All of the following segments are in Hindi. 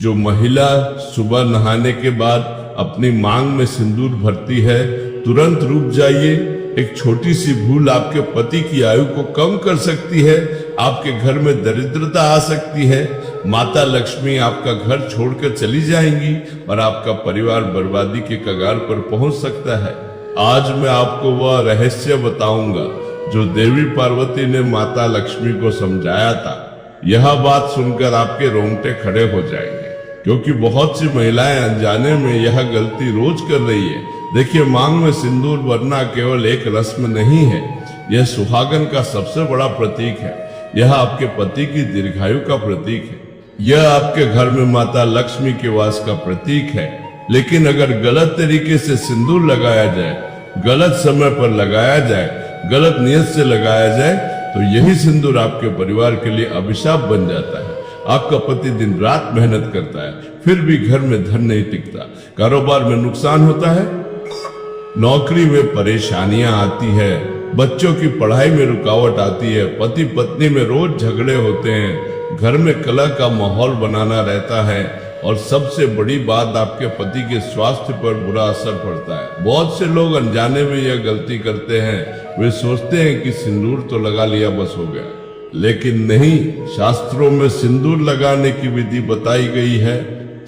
जो महिला सुबह नहाने के बाद अपनी मांग में सिंदूर भरती है, तुरंत रुक जाइए। एक छोटी सी भूल आपके पति की आयु को कम कर सकती है, आपके घर में दरिद्रता आ सकती है। माता लक्ष्मी आपका घर छोड़कर चली जाएंगी और आपका परिवार बर्बादी के कगार पर पहुंच सकता है। आज मैं आपको वह रहस्य बताऊंगा जो देवी पार्वती ने माता लक्ष्मी को समझाया था। यह बात सुनकर आपके रोंगटे खड़े हो जाएंगे, क्योंकि बहुत सी महिलाएं अनजाने में यह गलती रोज कर रही है। देखिए, मांग में सिंदूर भरना केवल एक रस्म नहीं है, यह सुहागन का सबसे बड़ा प्रतीक है। यह आपके पति की दीर्घायु का प्रतीक है। यह आपके घर में माता लक्ष्मी के वास का प्रतीक है। लेकिन अगर गलत तरीके से सिंदूर लगाया जाए, गलत समय पर लगाया जाए, गलत नियत से लगाया जाए, तो यही सिंदूर आपके परिवार के लिए अभिशाप बन जाता है। आपका पति दिन रात मेहनत करता है, फिर भी घर में धन नहीं टिकता, कारोबार में नुकसान होता है, नौकरी में परेशानियां आती है, बच्चों की पढ़ाई में रुकावट आती है, पति पत्नी में रोज झगड़े होते हैं, घर में कलह का माहौल बनाना रहता है, और सबसे बड़ी बात, आपके पति के स्वास्थ्य पर बुरा असर पड़ता है। बहुत से लोग अनजाने में यह गलती करते हैं, वे सोचते हैं कि सिंदूर तो लगा लिया बस हो गया, लेकिन नहीं। शास्त्रों में सिंदूर लगाने की विधि बताई गई है,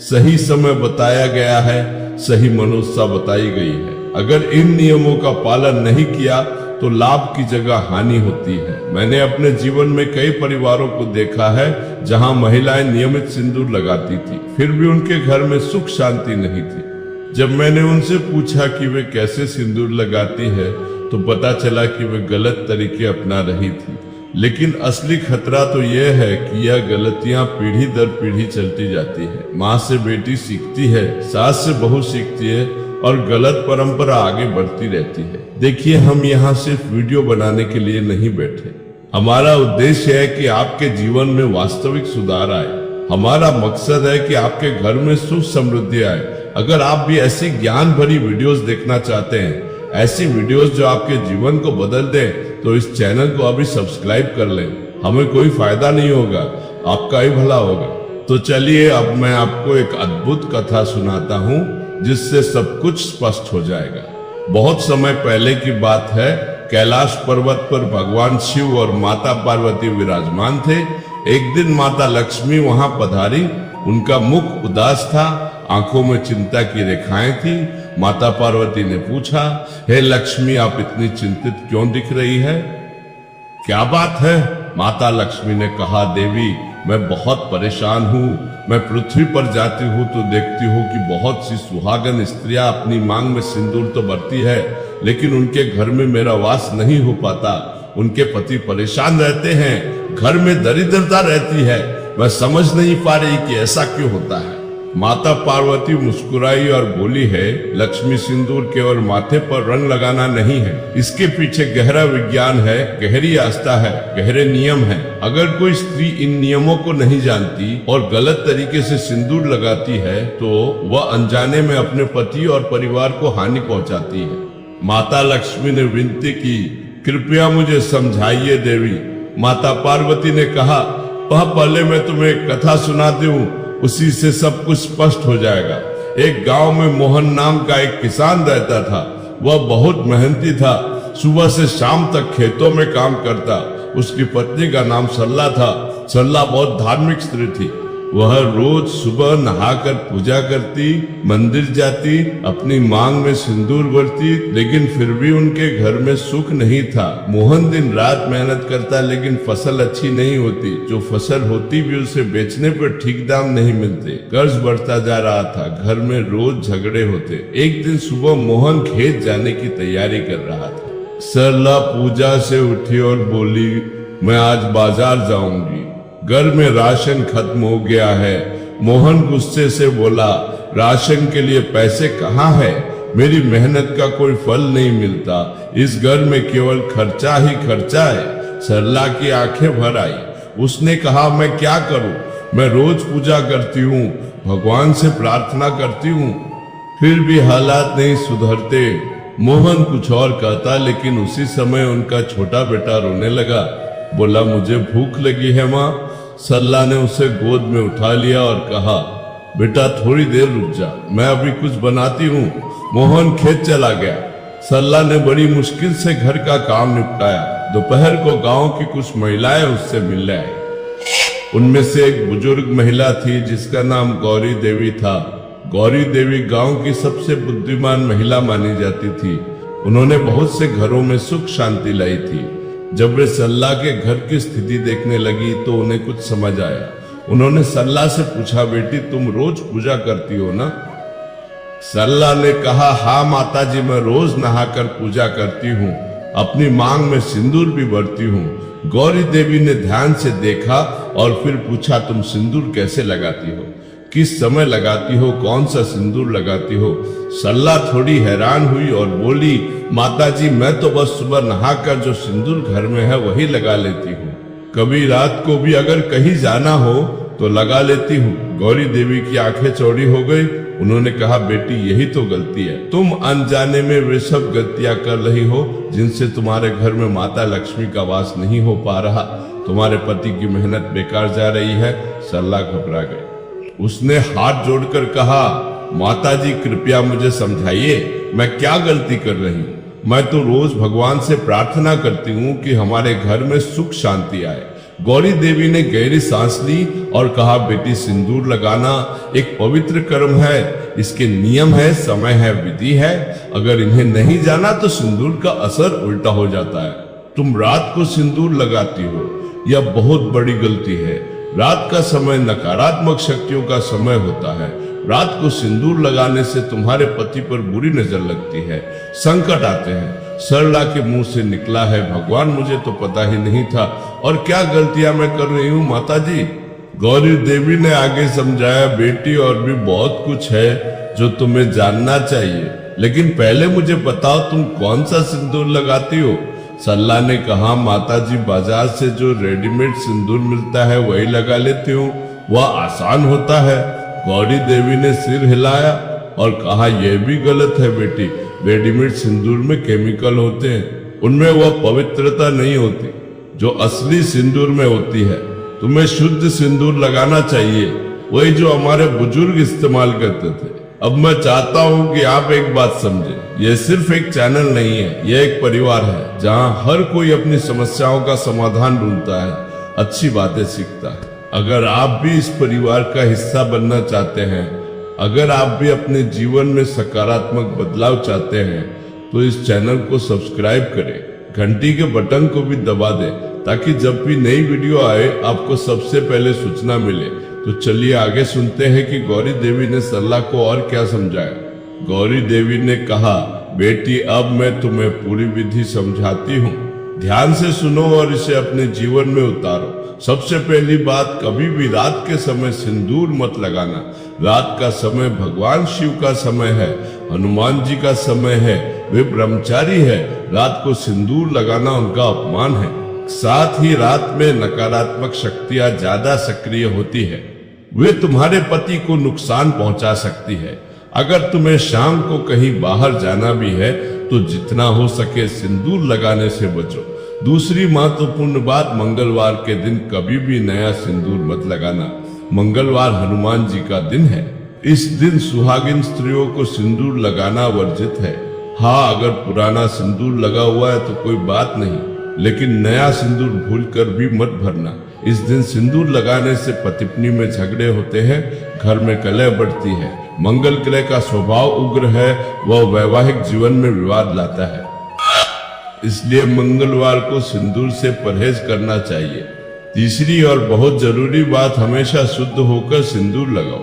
सही समय बताया गया है, सही मनोदशा बताई गई है। अगर इन नियमों का पालन नहीं किया तो लाभ की जगह हानि होती है। मैंने अपने जीवन में कई परिवारों को देखा है जहां महिलाएं नियमित सिंदूर लगाती थी, फिर भी उनके घर में सुख शांति नहीं थी। जब मैंने उनसे पूछा कि वे कैसे सिंदूर लगाती है, तो पता चला कि वे गलत तरीके अपना रही थी। लेकिन असली खतरा तो यह है कि यह गलतियां पीढ़ी दर पीढ़ी चलती जाती है। माँ से बेटी सीखती है, सास से बहू सीखती है, और गलत परंपरा आगे बढ़ती रहती है। देखिए, हम यहाँ सिर्फ वीडियो बनाने के लिए नहीं बैठे। हमारा उद्देश्य है कि आपके जीवन में वास्तविक सुधार आए। हमारा मकसद है कि आपके घर में सुख समृद्धि आए। अगर आप भी ऐसी ज्ञान भरी वीडियोस देखना चाहते हैं, ऐसी वीडियोस जो आपके जीवन को बदल दें, तो इस चैनल को अभी सब्सक्राइब कर लें। हमें कोई फायदा नहीं होगा, आपका ही भला होगा। तो चलिए, अब मैं आपको एक अद्भुत कथा सुनाता हूँ, जिससे सब कुछ स्पष्ट हो जाएगा। बहुत समय पहले की बात है, कैलाश पर्वत पर भगवान शिव और माता पार्वती विराजमान थे। एक दिन माता लक्ष्मी वहां पधारी। उनका मुख उदास था, आंखों में चिंता की रेखाएं थी। माता पार्वती ने पूछा, हे लक्ष्मी, आप इतनी चिंतित क्यों दिख रही है? क्या बात है? माता लक्ष्मी ने कहा, देवी, मैं बहुत परेशान हूँ। मैं पृथ्वी पर जाती हूँ तो देखती हूँ कि बहुत सी सुहागन स्त्रियां अपनी मांग में सिंदूर तो भरती है, लेकिन उनके घर में मेरा वास नहीं हो पाता। उनके पति परेशान रहते हैं, घर में दरिद्रता रहती है। मैं समझ नहीं पा रही कि ऐसा क्यों होता है। माता पार्वती मुस्कुराई और बोली, है लक्ष्मी, सिंदूर केवल माथे पर रंग लगाना नहीं है, इसके पीछे गहरा विज्ञान है, गहरी आस्था है, गहरे नियम है। अगर कोई स्त्री इन नियमों को नहीं जानती और गलत तरीके से सिंदूर लगाती है, तो वह अनजाने में अपने पति और परिवार को हानि पहुंचाती है। माता लक्ष्मी ने विनती की, कृपया मुझे समझाइए देवी। माता पार्वती ने कहा, वह पहले मैं तुम्हें एक कथा सुनाती हूँ, उसी से सब कुछ स्पष्ट हो जाएगा। एक गांव में मोहन नाम का एक किसान रहता था। वह बहुत मेहनती था, सुबह से शाम तक खेतों में काम करता। उसकी पत्नी का नाम सरला था। सरला बहुत धार्मिक स्त्री थी। वह रोज सुबह नहाकर पूजा करती, मंदिर जाती, अपनी मांग में सिंदूर भरती, लेकिन फिर भी उनके घर में सुख नहीं था। मोहन दिन रात मेहनत करता, लेकिन फसल अच्छी नहीं होती। जो फसल होती भी उसे बेचने पर ठीक दाम नहीं मिलते। कर्ज बढ़ता जा रहा था, घर में रोज झगड़े होते। एक दिन सुबह मोहन खेत जाने की तैयारी कर रहा था। सरला पूजा से उठी और बोली, मैं आज बाजार जाऊंगी, घर में राशन खत्म हो गया है। मोहन गुस्से से बोला, राशन के लिए पैसे कहाँ है? मेरी मेहनत का कोई फल नहीं मिलता। इस घर में केवल खर्चा ही खर्चा है। सरला की आंखें भर आई। उसने कहा, मैं क्या करूं? मैं रोज पूजा करती हूँ, भगवान से प्रार्थना करती हूँ, फिर भी हालात नहीं सुधरते। मोहन कुछ और कहता, लेकिन उसी समय उनका छोटा बेटा रोने लगा। बोला, मुझे भूख लगी है माँ। सरला ने उसे गोद में उठा लिया और कहा, बेटा थोड़ी देर रुक जा, मैं अभी कुछ बनाती हूँ। मोहन खेत चला गया। सरला ने बड़ी मुश्किल से घर का काम निपटाया। दोपहर को गांव की कुछ महिलाएं उससे मिलने आई। उनमें से एक बुजुर्ग महिला थी जिसका नाम गौरी देवी था। गौरी देवी गांव की सबसे बुद्धिमान महिला मानी जाती थी। उन्होंने बहुत से घरों में सुख शांति लाई थी। जब वे सरला के घर की स्थिति देखने लगी तो उन्हें कुछ समझ आया। उन्होंने सरला से पूछा, बेटी तुम रोज पूजा करती हो ना? सरला ने कहा, हाँ माताजी, मैं रोज नहाकर पूजा करती हूँ, अपनी मांग में सिंदूर भी भरती हूँ। गौरी देवी ने ध्यान से देखा और फिर पूछा, तुम सिंदूर कैसे लगाती हो, किस समय लगाती हो, कौन सा सिंदूर लगाती हो? सरला थोड़ी हैरान हुई और बोली, माताजी मैं तो बस सुबह नहाकर जो सिंदूर घर में है वही लगा लेती हूँ। कभी रात को भी अगर कहीं जाना हो तो लगा लेती हूँ। गौरी देवी की आंखें चौड़ी हो गई। उन्होंने कहा, बेटी यही तो गलती है, तुम अनजाने में वे सब गलतियां कर रही हो जिनसे तुम्हारे घर में माता लक्ष्मी का वास नहीं हो पा रहा। तुम्हारे पति की मेहनत बेकार जा रही है। सरला घबरा गई। उसने हाथ जोड़कर कहा, माताजी कृपया मुझे समझाइए, मैं क्या गलती कर रही हूँ? मैं तो रोज भगवान से प्रार्थना करती हूँ कि हमारे घर में सुख शांति आए। गौरी देवी ने गहरी सांस ली और कहा, बेटी सिंदूर लगाना एक पवित्र कर्म है, इसके नियम है, समय है, विधि है। अगर इन्हें नहीं जाना तो सिंदूर का असर उल्टा हो जाता है। तुम रात को सिंदूर लगाती हो, यह बहुत बड़ी गलती है। रात का समय नकारात्मक शक्तियों का समय होता है। रात को सिंदूर लगाने से तुम्हारे पति पर बुरी नजर लगती है, संकट आते हैं। सरला के मुंह से निकला है, भगवान मुझे तो पता ही नहीं था, और क्या गलतियां मैं कर रही हूँ माताजी? गौरी देवी ने आगे समझाया, बेटी और भी बहुत कुछ है जो तुम्हें जानना चाहिए, लेकिन पहले मुझे बताओ तुम कौन सा सिंदूर लगाती हो? सरला ने कहा, माताजी बाजार से जो रेडीमेड सिंदूर मिलता है वही लगा लेती हूँ, वह आसान होता है। गौरी देवी ने सिर हिलाया और कहा, यह भी गलत है बेटी, रेडीमेड सिंदूर में केमिकल होते हैं, उनमें वह पवित्रता नहीं होती जो असली सिंदूर में होती है। तुम्हें शुद्ध सिंदूर लगाना चाहिए, वही जो हमारे बुजुर्ग इस्तेमाल करते थे। अब मैं चाहता हूँ कि आप एक बात समझे, यह सिर्फ एक चैनल नहीं है, यह एक परिवार है जहाँ हर कोई अपनी समस्याओं का समाधान ढूंढता है, अच्छी बातें सीखता है। अगर आप भी इस परिवार का हिस्सा बनना चाहते हैं, अगर आप भी अपने जीवन में सकारात्मक बदलाव चाहते हैं, तो इस चैनल को सब्सक्राइब करें, घंटी के बटन को भी दबा दें, ताकि जब भी नई वीडियो आए आपको सबसे पहले सूचना मिले। तो चलिए आगे सुनते हैं कि गौरी देवी ने सरला को और क्या समझाया। गौरी देवी ने कहा, बेटी अब मैं तुम्हें पूरी विधि समझाती हूँ, ध्यान से सुनो और इसे अपने जीवन में उतारो। सबसे पहली बात, कभी भी रात के समय सिंदूर मत लगाना। रात का समय भगवान शिव का समय है, हनुमान जी का समय है, वे ब्रह्मचारी है। रात को सिंदूर लगाना उनका अपमान है। साथ ही रात में नकारात्मक शक्तियां ज्यादा सक्रिय होती है, वे तुम्हारे पति को नुकसान पहुंचा सकती है। अगर तुम्हें शाम को कहीं बाहर जाना भी है तो जितना हो सके सिंदूर लगाने से बचो। दूसरी महत्वपूर्ण बात, मंगलवार के दिन कभी भी नया सिंदूर मत लगाना। मंगलवार हनुमान जी का दिन है। इस दिन सुहागिन स्त्रियों को सिंदूर लगाना वर्जित है। हाँ, अगर पुराना सिंदूर लगा हुआ है तो कोई बात नहीं, लेकिन नया सिंदूर भूलकर भी मत भरना। इस दिन सिंदूर लगाने से पति पत्नी में झगड़े होते हैं, घर में कलह बढ़ती है। मंगल ग्रह का स्वभाव उग्र है, वह वैवाहिक जीवन में विवाद लाता है, इसलिए मंगलवार को सिंदूर से परहेज करना चाहिए। तीसरी और बहुत जरूरी बात, हमेशा शुद्ध होकर सिंदूर लगाओ।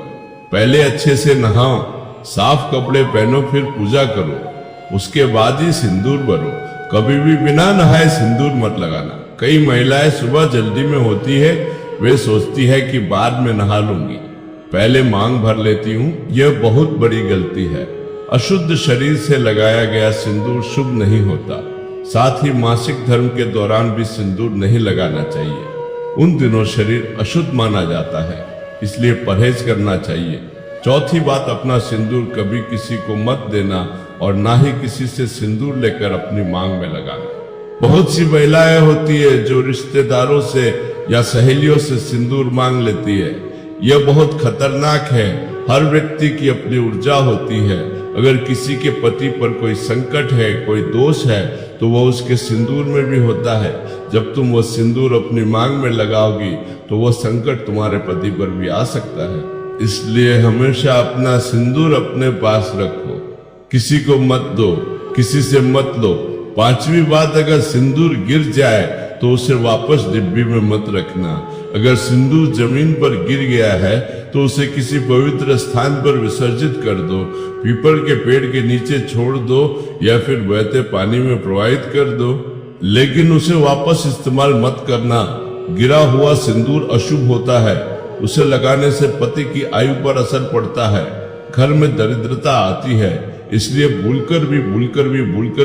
पहले अच्छे से नहाओ, साफ कपड़े पहनो, फिर पूजा करो, उसके बाद ही सिंदूर भरो। कभी भी बिना नहाए सिंदूर मत लगाना। कई महिलाएं सुबह जल्दी में होती है, वे सोचती है कि बाद में नहा लूंगी, पहले मांग भर लेती हूँ। यह बहुत बड़ी गलती है। अशुद्ध शरीर से लगाया गया सिंदूर शुभ नहीं होता। साथ ही मासिक धर्म के दौरान भी सिंदूर नहीं लगाना चाहिए, उन दिनों शरीर अशुद्ध माना जाता है, इसलिए परहेज करना चाहिए। चौथी बात, अपना सिंदूर कभी किसी को मत देना और ना ही किसी से सिंदूर लेकर अपनी मांग में लगाना। बहुत सी महिलाएं होती है जो रिश्तेदारों से या सहेलियों से सिंदूर मांग लेती है, यह बहुत खतरनाक है। हर व्यक्ति की अपनी ऊर्जा होती है। अगर किसी के पति पर कोई संकट है, कोई दोष है, तो वह उसके सिंदूर में भी होता है। जब तुम वो सिंदूर अपनी मांग में लगाओगी तो वह संकट तुम्हारे पति पर भी आ सकता है। इसलिए हमेशा अपना सिंदूर अपने पास रखो, किसी को मत दो, किसी से मत लो। पांचवी बात, अगर सिंदूर गिर जाए तो उसे वापस डिब्बी में मत रखना। अगर सिंदूर जमीन पर गिर गया है तो उसे किसी पवित्र स्थान पर विसर्जित कर दो, पीपल के पेड़ के नीचे छोड़ दो या फिर बहते पानी में प्रवाहित कर दो, लेकिन उसे वापस इस्तेमाल मत करना। गिरा हुआ सिंदूर अशुभ होता है, उसे लगाने से पति की आयु पर असर पड़ता है, घर में दरिद्रता आती है। इसलिए भूलकर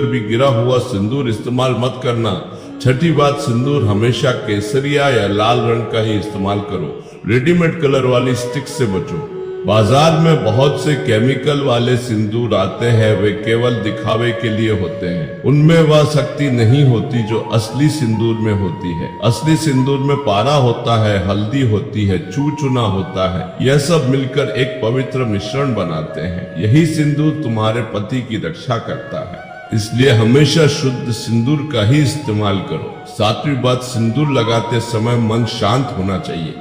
भी गिरा हुआ सिंदूर इस्तेमाल मत करना। छठी बात, सिंदूर हमेशा केसरिया या लाल रंग का ही इस्तेमाल करो। रेडीमेड कलर वाली स्टिक से बचो। बाजार में बहुत से केमिकल वाले सिंदूर आते हैं, वे केवल दिखावे के लिए होते हैं। उनमें वह शक्ति नहीं होती जो असली सिंदूर में होती है। असली सिंदूर में पारा होता है, हल्दी होती है, चूना होता है। यह सब मिलकर एक पवित्र मिश्रण बनाते हैं। यही सिंदूर तुम्हारे पति की रक्षा करता है। इसलिए हमेशा शुद्ध सिंदूर का ही इस्तेमाल करो। सातवीं बात, सिंदूर लगाते समय मन शांत होना चाहिए।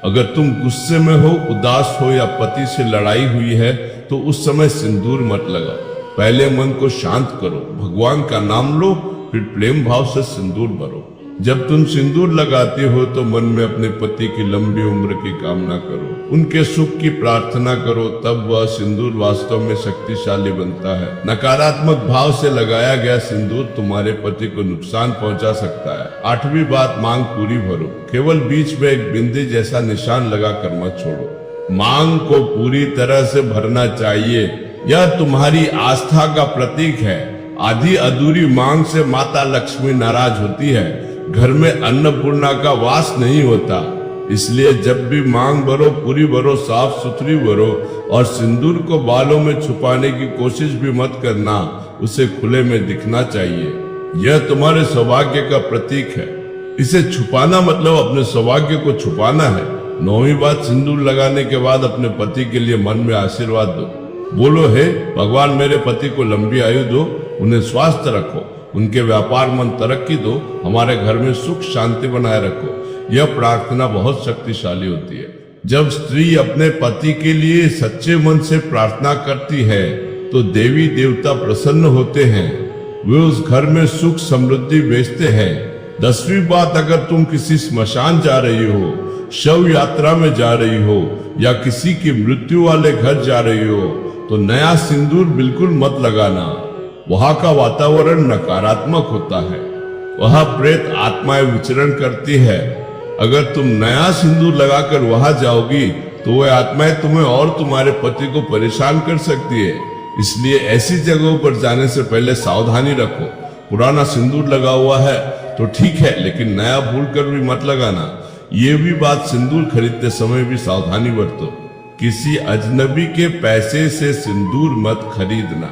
अगर तुम गुस्से में हो, उदास हो या पति से लड़ाई हुई है तो उस समय सिंदूर मत लगाओ। पहले मन को शांत करो, भगवान का नाम लो, फिर प्रेम भाव से सिंदूर भरो। जब तुम सिंदूर लगाते हो तो मन में अपने पति की लंबी उम्र की कामना करो, उनके सुख की प्रार्थना करो, तब वह सिंदूर वास्तव में शक्तिशाली बनता है। नकारात्मक भाव से लगाया गया सिंदूर तुम्हारे पति को नुकसान पहुंचा सकता है। आठवीं बात, मांग पूरी भरो। केवल बीच में एक बिंदी जैसा निशान लगा कर मत छोड़ो। मांग को पूरी तरह से भरना चाहिए। यह तुम्हारी आस्था का प्रतीक है। आधी अधूरी मांग से माता लक्ष्मी नाराज होती है, घर में अन्नपूर्णा का वास नहीं होता। इसलिए जब भी मांग भरो, पूरी भरो, साफ सुथरी भरो और सिंदूर को बालों में छुपाने की कोशिश भी मत करना, उसे खुले में दिखना चाहिए। यह तुम्हारे सौभाग्य का प्रतीक है। इसे छुपाना मतलब अपने सौभाग्य को छुपाना है। नौवीं बात, सिंदूर लगाने के बाद अपने पति के लिए मन में आशीर्वाद दो। बोलो, हे भगवान, मेरे पति को लंबी आयु दो, उन्हें स्वास्थ्य रखो, उनके व्यापार में तरक्की दो, हमारे घर में सुख शांति बनाए रखो। यह प्रार्थना बहुत शक्तिशाली होती है। जब स्त्री अपने पति के लिए सच्चे मन से प्रार्थना करती है तो देवी देवता प्रसन्न होते हैं, वे उस घर में सुख समृद्धि भेजते हैं। 10वीं बात, अगर तुम किसी स्मशान जा रही हो, शव यात्रा में जा रही हो या किसी की मृत्यु वाले घर जा रही हो तो नया सिंदूर बिल्कुल मत लगाना। वहां का वातावरण नकारात्मक होता है, वहां प्रेत आत्माएं विचरण करती है। अगर तुम नया सिंदूर लगाकर वहां जाओगी तो वह आत्माएं तुम्हें और तुम्हारे पति को परेशान कर सकती है। इसलिए ऐसी जगहों पर जाने से पहले सावधानी रखो। पुराना सिंदूर लगा हुआ है तो ठीक है, लेकिन नया भूल कर भी मत लगाना। ये भी बात, सिंदूर खरीदते समय भी सावधानी बरतो। किसी अजनबी के पैसे से सिंदूर मत खरीदना।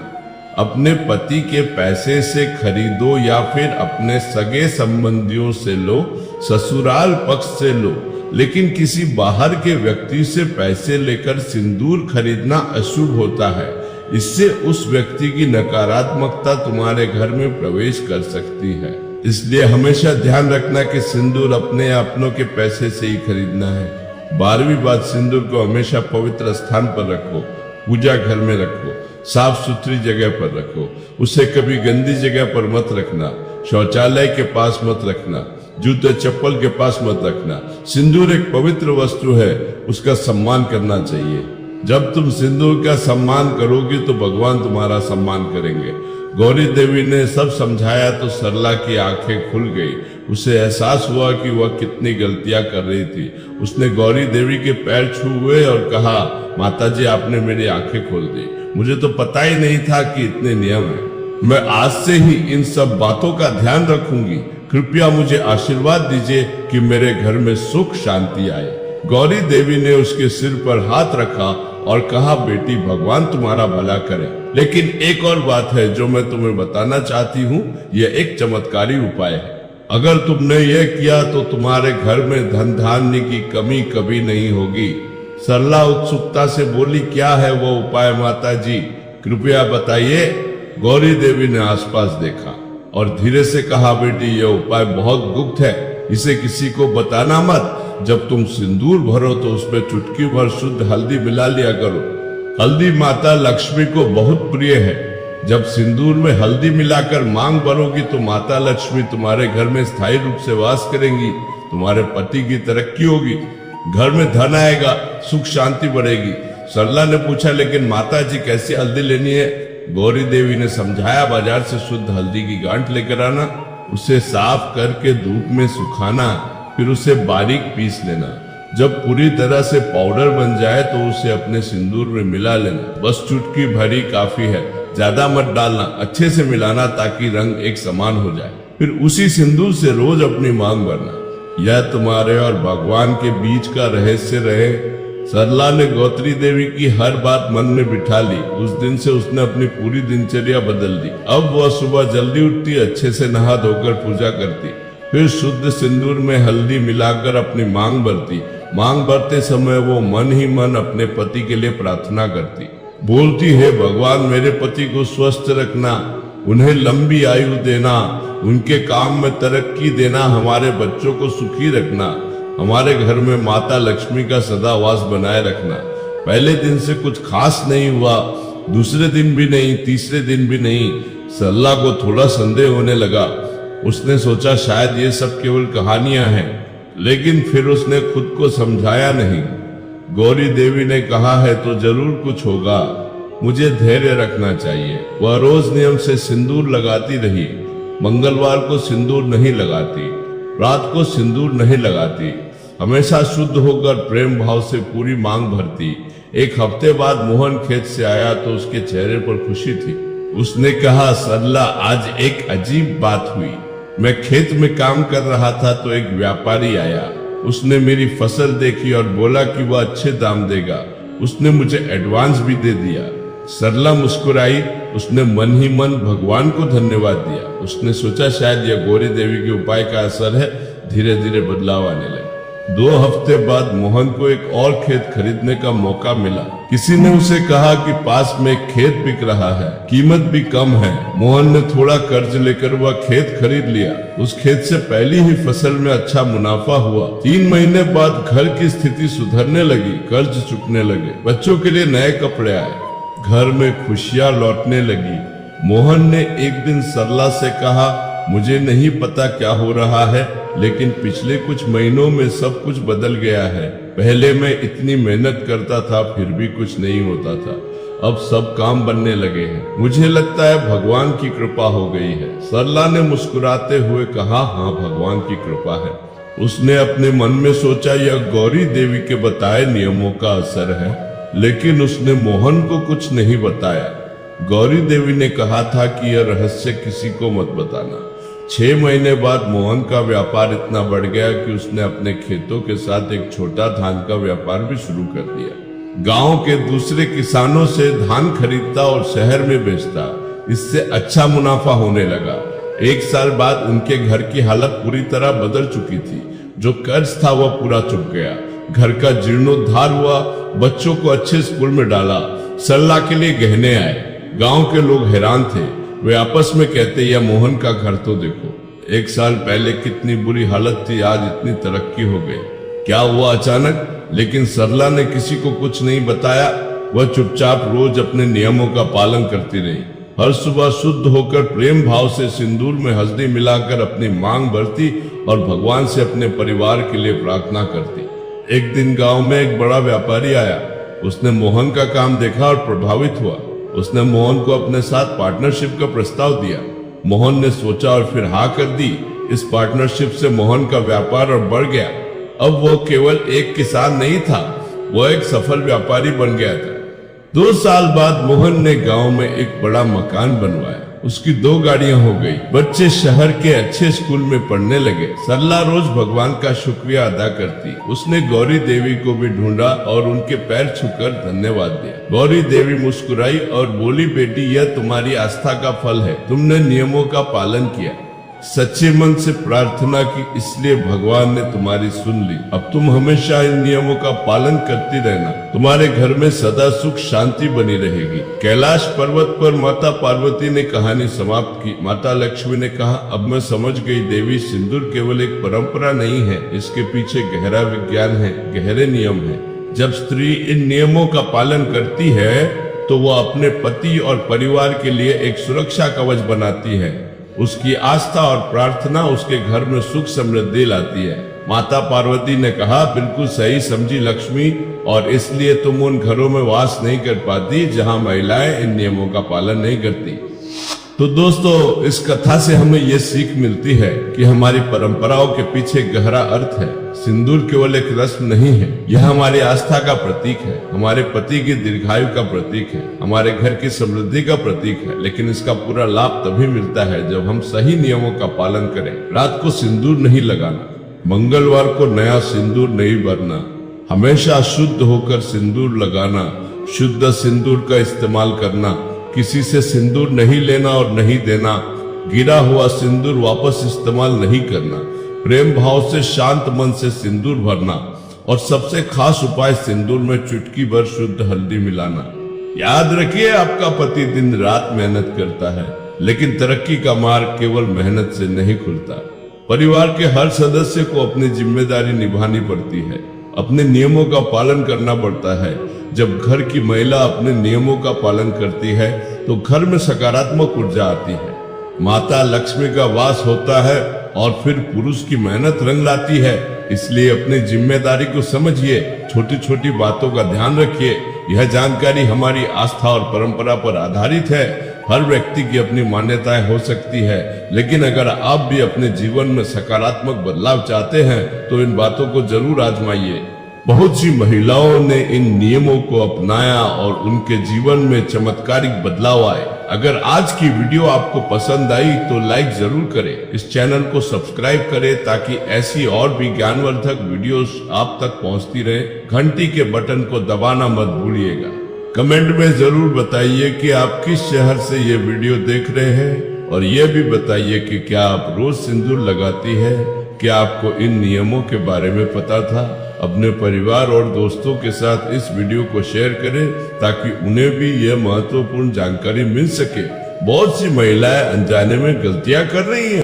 अपने पति के पैसे से खरीदो या फिर अपने सगे संबंधियों से लो, ससुराल पक्ष से लो, लेकिन किसी बाहर के व्यक्ति से पैसे लेकर सिंदूर खरीदना अशुभ होता है। इससे उस व्यक्ति की नकारात्मकता तुम्हारे घर में प्रवेश कर सकती है। इसलिए हमेशा ध्यान रखना कि सिंदूर अपने या अपनों के पैसे से ही खरीदना है। 12वीं बात, सिंदूर को हमेशा पवित्र स्थान पर रखो, पूजा घर में रखो, साफ सुथरी जगह पर रखो। उसे कभी गंदी जगह पर मत रखना, शौचालय के पास मत रखना, जूते चप्पल के पास मत रखना। सिंदूर एक पवित्र वस्तु है, उसका सम्मान करना चाहिए। जब तुम सिंदूर का सम्मान करोगी तो भगवान तुम्हारा सम्मान करेंगे। गौरी देवी ने सब समझाया तो सरला की आंखें खुल गई। उसे एहसास हुआ कि वह कितनी गलतियां कर रही थी। उसने गौरी देवी के पैर छुए और कहा, माताजी, आपने मेरी आंखें खोल दी। मुझे तो पता ही नहीं था कि इतने नियम हैं। मैं आज से ही इन सब बातों का ध्यान रखूंगी। कृपया मुझे आशीर्वाद दीजिए कि मेरे घर में सुख शांति आए। गौरी देवी ने उसके सिर पर हाथ रखा और कहा, बेटी, भगवान तुम्हारा भला करे। लेकिन एक और बात है जो मैं तुम्हें बताना चाहती हूँ। यह एक चमत्कारी उपाय है। अगर तुमने यह किया तो तुम्हारे घर में धन धान्य की कमी कभी नहीं होगी। सरला उत्सुकता से बोली, क्या है वो उपाय माता जी, कृपया बताइए। गौरी देवी ने आसपास देखा और धीरे से कहा, बेटी यह उपाय बहुत गुप्त है, इसे किसी को बताना मत। जब तुम सिंदूर भरो तो उसमें चुटकी भर शुद्ध हल्दी मिला लिया करो। हल्दी माता लक्ष्मी को बहुत प्रिय है। जब सिंदूर में हल्दी मिलाकर मांग भरोगी तो माता लक्ष्मी तुम्हारे घर में स्थायी रूप से वास करेंगी, तुम्हारे पति की तरक्की होगी, घर में धन आएगा, सुख शांति बढ़ेगी। सरला ने पूछा, लेकिन माता जी कैसी हल्दी लेनी है? गौरी देवी ने समझाया, बाजार से शुद्ध हल्दी की गांठ लेकर आना, उसे साफ करके धूप में सुखाना, फिर उसे बारीक पीस लेना। जब पूरी तरह से पाउडर बन जाए तो उसे अपने सिंदूर में मिला लेना। बस चुटकी भरी काफी है, ज्यादा मत डालना, अच्छे से मिलाना ताकि रंग एक समान हो जाए। फिर उसी सिंदूर से रोज अपनी मांग भरना। यह तुम्हारे और भगवान के बीच का रहस्य रहे। सरला ने गौत्री देवी की हर बात मन में बिठा ली। उस दिन से उसने अपनी पूरी दिनचर्या बदल दी। अब वह सुबह जल्दी उठती, अच्छे से नहा धोकर पूजा करती, फिर शुद्ध सिंदूर में हल्दी मिलाकर अपनी मांग भरती। मांग भरते समय वो मन ही मन अपने पति के लिए प्रार्थना करती, बोलती है, भगवान मेरे पति को स्वस्थ रखना, उन्हें लंबी आयु देना, उनके काम में तरक्की देना, हमारे बच्चों को सुखी रखना, हमारे घर में माता लक्ष्मी का सदा वास बनाए रखना। पहले दिन से कुछ खास नहीं हुआ, दूसरे दिन भी नहीं, तीसरे दिन भी नहीं। सरला को थोड़ा संदेह होने लगा। उसने सोचा शायद ये सब केवल कहानियां हैं, लेकिन फिर उसने खुद को समझाया नहीं। गौरी देवी ने कहा है तो जरूर कुछ होगा, मुझे धैर्य रखना चाहिए। वह रोज नियम से सिंदूर लगाती रही। मंगलवार को सिंदूर नहीं लगाती, रात को सिंदूर नहीं लगाती, हमेशा शुद्ध होकर प्रेम भाव से पूरी मांग भरती। एक हफ्ते बाद मोहन खेत से आया तो उसके चेहरे पर खुशी थी। उसने कहा, सरला आज एक अजीब बात हुई। मैं खेत में काम कर रहा था तो एक व्यापारी आया। उसने मेरी फसल देखी और बोला कि वह अच्छे दाम देगा। उसने मुझे एडवांस भी दे दिया। सरला मुस्कुराई। उसने मन ही मन भगवान को धन्यवाद दिया। उसने सोचा शायद यह गौरी देवी के उपाय का असर है। धीरे धीरे बदलाव आने लगे। 2 हफ्ते बाद मोहन को एक और खेत खरीदने का मौका मिला। किसी ने उसे कहा कि पास में एक खेत बिक रहा है, कीमत भी कम है। मोहन ने थोड़ा कर्ज लेकर वह खेत खरीद लिया। उस खेत से पहली ही फसल में अच्छा मुनाफा हुआ। 3 महीने बाद घर की स्थिति सुधरने लगी, कर्ज चुकने लगे, बच्चों के लिए नए कपड़े आए, घर में खुशियां लौटने लगी। मोहन ने एक दिन सरला से कहा, मुझे नहीं पता क्या हो रहा है, लेकिन पिछले कुछ महीनों में सब कुछ बदल गया है। पहले मैं इतनी मेहनत करता था फिर भी कुछ नहीं होता था, अब सब काम बनने लगे हैं। मुझे लगता है भगवान की कृपा हो गई है। सरला ने मुस्कुराते हुए कहा, हाँ भगवान की कृपा है। उसने अपने मन में सोचा यह गौरी देवी के बताए नियमों का असर है, लेकिन उसने मोहन को कुछ नहीं बताया। गौरी देवी ने कहा था कि यह रहस्य किसी को मत बताना। 6 महीने बाद मोहन का व्यापार इतना बढ़ गया कि उसने अपने खेतों के साथ एक छोटा धान का व्यापार भी शुरू कर दिया। गांव के दूसरे किसानों से धान खरीदता और शहर में बेचता। इससे अच्छा मुनाफा होने लगा। 1 साल बाद उनके घर की हालत पूरी तरह बदल चुकी थी। जो कर्ज था वह पूरा चुक गया। घर का जीर्णोद्धार हुआ। बच्चों को अच्छे स्कूल में डाला। सरला के लिए गहने आए। गांव के लोग हैरान थे। वे आपस में कहते, यह मोहन का घर तो देखो, 1 साल पहले कितनी बुरी हालत थी, आज इतनी तरक्की हो गई। क्या हुआ अचानक? लेकिन सरला ने किसी को कुछ नहीं बताया। वह चुपचाप रोज अपने नियमों का पालन करती रही। हर सुबह शुद्ध होकर प्रेम भाव से सिंदूर में हल्दी मिलाकर अपनी मांग भरती और भगवान से अपने परिवार के लिए प्रार्थना करती। एक दिन गांव में एक बड़ा व्यापारी आया। उसने मोहन का काम देखा और प्रभावित हुआ। उसने मोहन को अपने साथ पार्टनरशिप का प्रस्ताव दिया। मोहन ने सोचा और फिर हाँ कर दी। इस पार्टनरशिप से मोहन का व्यापार और बढ़ गया। अब वो केवल एक किसान नहीं था, वो एक सफल व्यापारी बन गया था। 2 साल बाद मोहन ने गांव में एक बड़ा मकान बनवाया। उसकी 2 गाड़ियां हो गई। बच्चे शहर के अच्छे स्कूल में पढ़ने लगे। सरला रोज भगवान का शुक्रिया अदा करती। उसने गौरी देवी को भी ढूंढा और उनके पैर छूकर धन्यवाद दिया। गौरी देवी मुस्कुराई और बोली, बेटी यह तुम्हारी आस्था का फल है, तुमने नियमों का पालन किया। सच्चे मन से प्रार्थना की, इसलिए भगवान ने तुम्हारी सुन ली। अब तुम हमेशा इन नियमों का पालन करती रहना, तुम्हारे घर में सदा सुख शांति बनी रहेगी। कैलाश पर्वत पर माता पार्वती ने कहानी समाप्त की। माता लक्ष्मी ने कहा, अब मैं समझ गई देवी, सिंदूर केवल एक परंपरा नहीं है, इसके पीछे गहरा विज्ञान है, गहरे नियम है। जब स्त्री इन नियमों का पालन करती है तो वो अपने पति और परिवार के लिए एक सुरक्षा कवच बनाती है। उसकी आस्था और प्रार्थना उसके घर में सुख समृद्धि लाती है। माता पार्वती ने कहा, बिल्कुल सही समझी लक्ष्मी, और इसलिए तुम उन घरों में वास नहीं कर पाती जहां महिलाएं इन नियमों का पालन नहीं करती। तो दोस्तों, इस कथा से हमें ये सीख मिलती है कि हमारी परंपराओं के पीछे गहरा अर्थ है। सिंदूर केवल एक रस्म नहीं है, यह हमारी आस्था का प्रतीक है, हमारे पति की दीर्घायु का प्रतीक है, हमारे घर की समृद्धि का प्रतीक है। लेकिन इसका पूरा लाभ तभी मिलता है जब हम सही नियमों का पालन करें। रात को सिंदूर नहीं लगाना, मंगलवार को नया सिंदूर नहीं भरना, हमेशा शुद्ध होकर सिंदूर लगाना, शुद्ध सिंदूर का इस्तेमाल करना, किसी से सिंदूर नहीं लेना और नहीं देना, गिरा हुआ सिंदूर वापस इस्तेमाल नहीं करना, प्रेम भाव से शांत मन से सिंदूर भरना, और सबसे खास उपाय सिंदूर में चुटकी भर शुद्ध हल्दी मिलाना। याद रखिए, आपका पति दिन रात मेहनत करता है, लेकिन तरक्की का मार्ग केवल मेहनत से नहीं खुलता। परिवार के हर सदस्य को अपनी जिम्मेदारी निभानी पड़ती है, अपने नियमों का पालन करना पड़ता है। जब घर की महिला अपने नियमों का पालन करती है तो घर में सकारात्मक ऊर्जा आती है, माता लक्ष्मी का वास होता है और फिर पुरुष की मेहनत रंग लाती है। इसलिए अपनी जिम्मेदारी को समझिए, छोटी छोटी बातों का ध्यान रखिए। यह जानकारी हमारी आस्था और परंपरा पर आधारित है। हर व्यक्ति की अपनी मान्यताएं हो सकती है, लेकिन अगर आप भी अपने जीवन में सकारात्मक बदलाव चाहते हैं तो इन बातों को जरूर आजमाइए। बहुत सी महिलाओं ने इन नियमों को अपनाया और उनके जीवन में चमत्कारिक बदलाव आए। अगर आज की वीडियो आपको पसंद आई तो लाइक जरूर करें, इस चैनल को सब्सक्राइब करें ताकि ऐसी और भी ज्ञानवर्धक वीडियोस आप तक पहुंचती रहे। घंटी के बटन को दबाना मत भूलिएगा। कमेंट में जरूर बताइए कि आप किस शहर से ये वीडियो देख रहे हैं, और ये भी बताइए कि क्या आप रोज सिंदूर लगाती है। क्या आपको इन नियमों के बारे में पता था? अपने परिवार और दोस्तों के साथ इस वीडियो को शेयर करें ताकि उन्हें भी यह महत्वपूर्ण जानकारी मिल सके। बहुत सी महिलाएं अनजाने में गलतियां कर रही हैं।